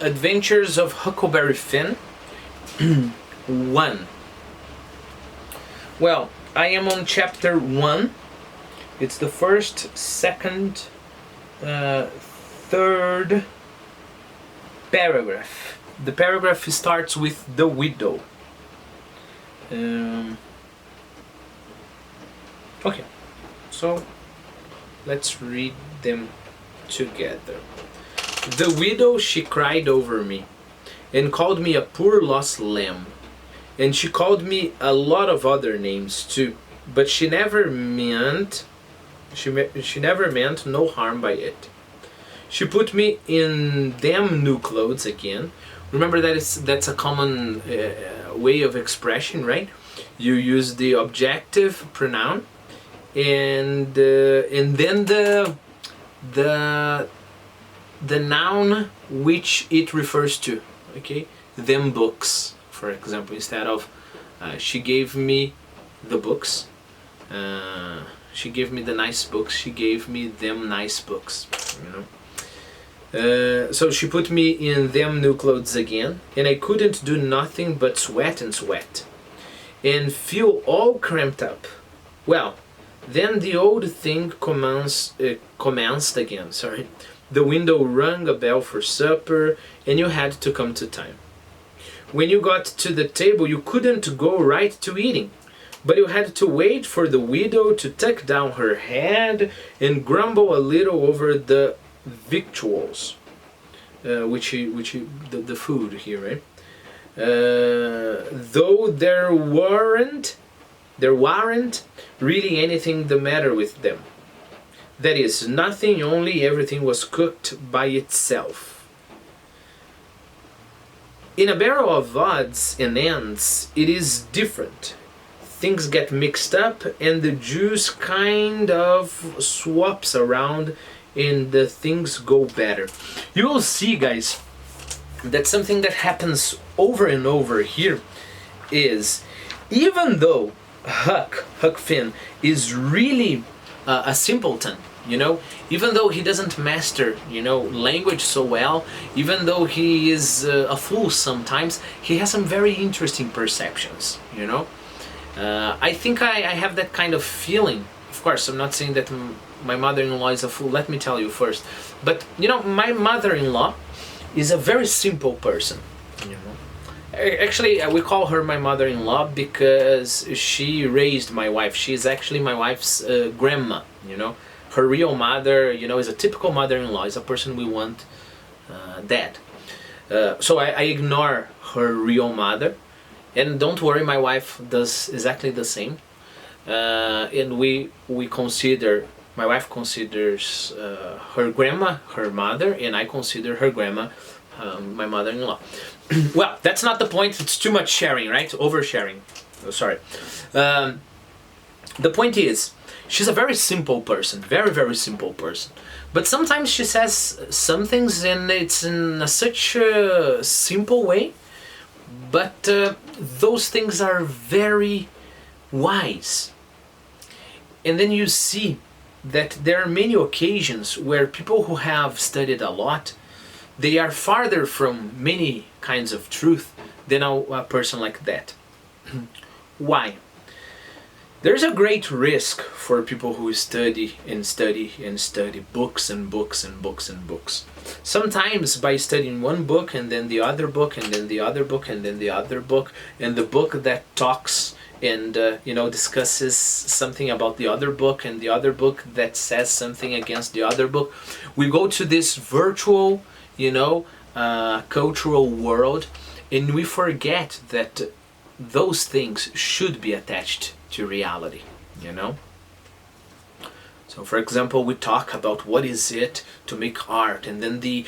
Adventures of Huckleberry Finn 1. Well, I am on chapter 1. It's the first, second, third paragraph. The paragraph starts with the widow. Okay, so let's read them together. The widow, she cried over me and called me a poor lost lamb. And she called me a lot of other names too, but she never meant no harm by it. She put me in them new clothes again. Remember that's a common way of expression, right? You use the objective pronoun, and then the noun which it refers to. Okay, them books, for example, instead of she gave me the books. She gave me the nice books. She gave me them nice books. You know. So she put me in them new clothes again, and I couldn't do nothing but sweat and sweat, and feel all cramped up. Well, then the old thing commenced again. Sorry, the window rang a bell for supper, and you had to come to time. When you got to the table, you couldn't go right to eating, but you had to wait for the widow to tuck down her head and grumble a little over the victuals, the food here, right? Though there weren't really anything the matter with them. That is, nothing, only everything was cooked by itself. In a barrel of odds and ends, it is different. Things get mixed up and the juice kind of swaps around and the things go better. You will see, guys, that something that happens over and over here is, even though Huck Finn is really a simpleton, you know, even though he doesn't master, you know, language so well, even though he is a fool sometimes, he has some very interesting perceptions, you know. I think I have that kind of feeling. Of course, I'm not saying that my mother-in-law is a fool, let me tell you first. But, you know, my mother-in-law is a very simple person, you know. Actually, we call her my mother-in-law because she raised my wife. She is actually my wife's grandma, you know. Her real mother, you know, is a typical mother-in-law, is a person we want dead. So I ignore her real mother. And don't worry, my wife does exactly the same. And my wife considers her grandma her mother, and I consider her grandma my mother-in-law. Well, that's not the point. It's too much sharing, right? Oversharing. Oh, sorry. The point is, she's a very simple person, very, very simple person. But sometimes she says some things and it's in such a simple way, but those things are very wise. And then you see that there are many occasions where people who have studied a lot, they are farther from many kinds of truth than a person like that. Why? There's a great risk for people who study and study and study books and books and books and books. Sometimes by studying one book and then the other book and then the other book and then the other book and the book that talks and you know, discusses something about the other book and the other book that says something against the other book, we go to this virtual, you know, cultural world, and we forget that those things should be attached to reality, you know. So for example, we talk about what is it to make art, and then the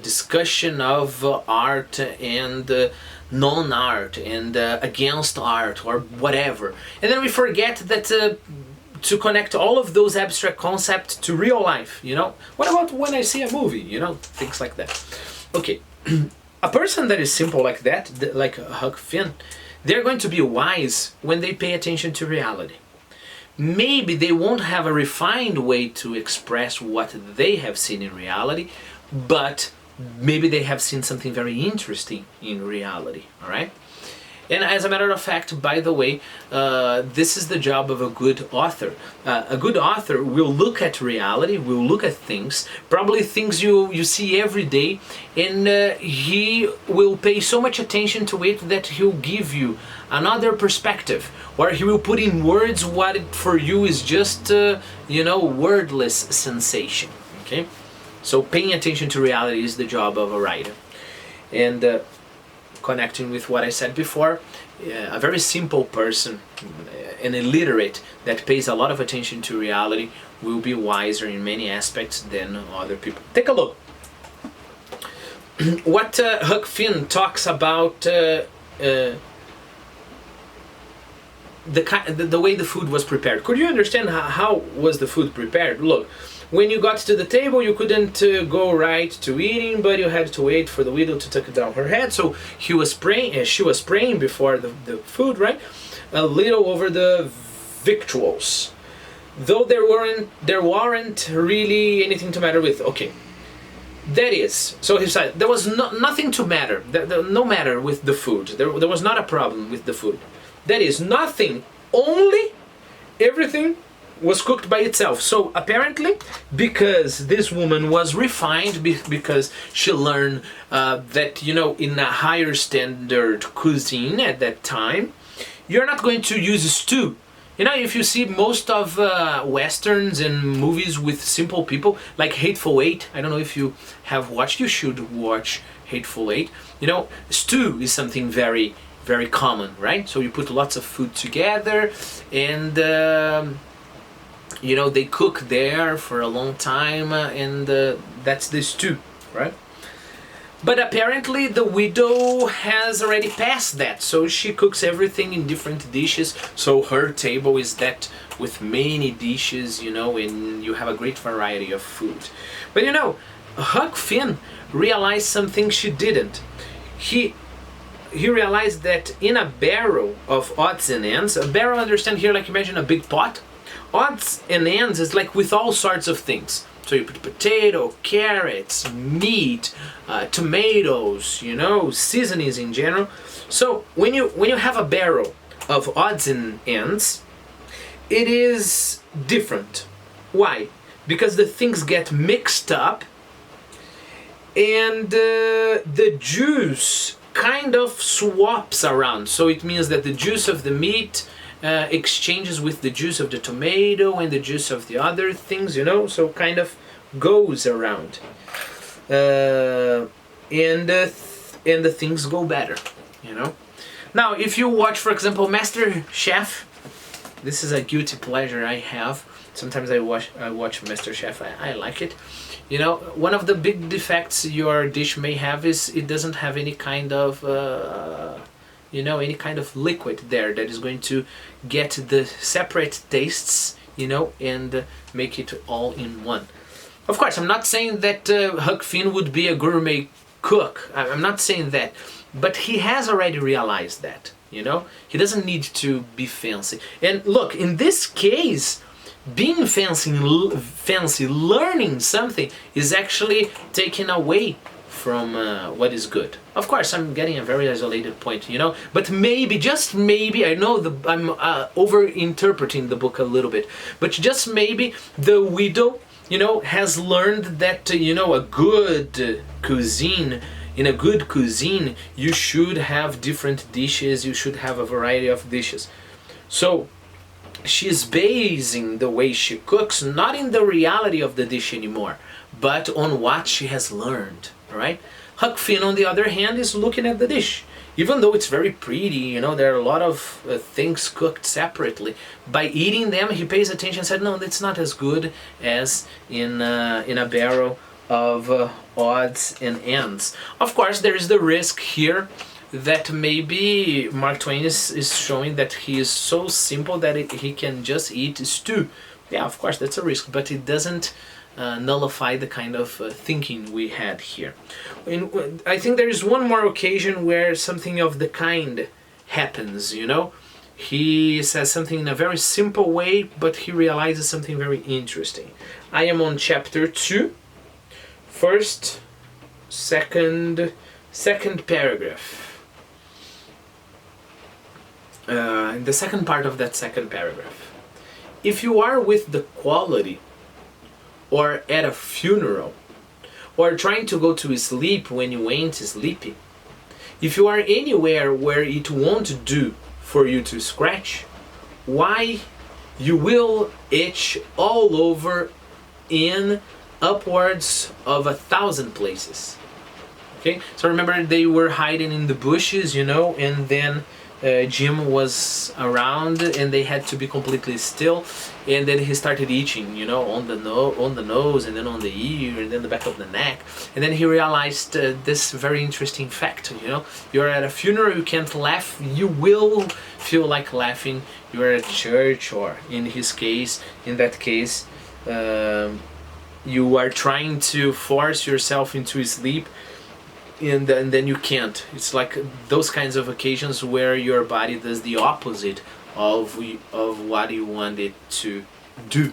discussion of art and non-art and against art or whatever, and then we forget that to connect all of those abstract concepts to real life, you know. What about when I see a movie, you know, things like that. Okay, a person that is simple like that, like Huck Finn, they're going to be wise when they pay attention to reality. Maybe they won't have a refined way to express what they have seen in reality, but maybe they have seen something very interesting in reality, all right? And as a matter of fact, by the way, this is the job of a good author. A good author will look at reality, will look at things, probably things you see every day, and he will pay so much attention to it that he'll give you another perspective, or he will put in words what for you is just, wordless sensation, okay? So paying attention to reality is the job of a writer. And connecting with what I said before, a very simple person, an illiterate that pays a lot of attention to reality will be wiser in many aspects than other people. Take a look. What Huck Finn talks about the way the food was prepared. Could you understand how was the food prepared? Look, when you got to the table, you couldn't go right to eating, but you had to wait for the widow to tuck down her head. So she was praying before the food, right? A little over the victuals, though there weren't really anything to matter with. Okay, that is. So he said there was nothing to matter. No matter with the food. There was not a problem with the food. That is nothing. Only everything was cooked by itself. So apparently, because this woman was refined, because she learned that, in a higher standard cuisine at that time, you're not going to use stew. If you see most of westerns and movies with simple people, like Hateful Eight, I don't know if you have watched, you should watch Hateful Eight. Stew is something very, very common, right? So you put lots of food together, and they cook there for a long time, and that's the stew, right? But apparently the widow has already passed that, so she cooks everything in different dishes. So her table is that with many dishes, and you have a great variety of food. But Huck Finn realized something she didn't. He realized that in a barrel of odds and ends, a barrel, understand here, like imagine a big pot. Odds and ends is like with all sorts of things. So you put potato, carrots, meat, tomatoes, seasonings in general. So when you have a barrel of odds and ends, it is different. Why? Because the things get mixed up, and the juice kind of swaps around. So it means that the juice of the meat exchanges with the juice of the tomato and the juice of the other things, so kind of goes around, and the things go better, Now, if you watch, for example, Master Chef, this is a guilty pleasure I have. Sometimes I watch Master Chef. I like it. One of the big defects your dish may have is it doesn't have any kind of any kind of liquid there that is going to get the separate tastes, and make it all in one. Of course, I'm not saying that Huck Finn would be a gourmet cook. I'm not saying that. But he has already realized that, He doesn't need to be fancy. And look, in this case, being fancy, learning something is actually taken away from what is good. Of course, I'm getting a very isolated point, But maybe, just maybe, I know I'm over-interpreting the book a little bit, but just maybe the widow, has learned that, a good cuisine, in a good cuisine, you should have different dishes, you should have a variety of dishes. So she's basing the way she cooks not in the reality of the dish anymore, but on what she has learned, right? Huck Finn, on the other hand, is looking at the dish. Even though it's very pretty, there are a lot of things cooked separately. By eating them, he pays attention and said, no, it's not as good as in a barrel of odds and ends. Of course, there is the risk here that maybe Mark Twain is showing that he is so simple that he can just eat stew. Yeah, of course, that's a risk, but it doesn't nullify the kind of thinking we had here. I think there is one more occasion where something of the kind happens, He says something in a very simple way, but he realizes something very interesting. I am on chapter 2, first second paragraph. In the second part of that second paragraph. If you are with the quality, or at a funeral, or trying to go to sleep when you ain't sleepy, if you are anywhere where it won't do for you to scratch, why you will itch all over in upwards of 1,000 places. Okay, so remember they were hiding in the bushes, you know, and then Jim was around and they had to be completely still, and then he started itching, you know, on the nose and then on the ear and then the back of the neck, and then he realized this very interesting fact, you know, you're at a funeral, you can't laugh, you will feel like laughing, you're at church, or in that case you are trying to force yourself into sleep, and then you can't. It's like those kinds of occasions where your body does the opposite of what you want it to do.